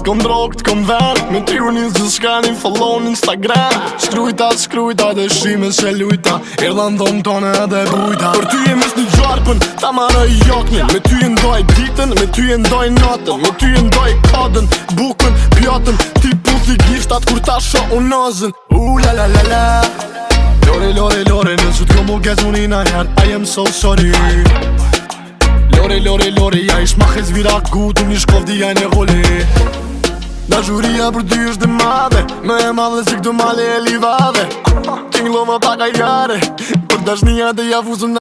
Kom drogt, kom verë Me ty unë një zë shkanin follow në Instagram Shkrujta dhe shime se lujta Erdhan dhom tone edhe bujta Për ty e mes një gjarpën Ta marë i jaknin Me ty e ndoj ditën Me ty e ndoj natën Me ty e ndoj kadën Bukën, pjatën Ti puthi gishtat kur ta sho unazën La la la la Lore Nësë t'ko mu gezunin a her I am so sorry Lore Ja ish ma hez vira gut Unë ish kovdi ja një goli Na zhuria për ty është dhe madhe Me e madhe si këto male e livade Tinglo më pak a jare Për dashnia dhe ja fuzën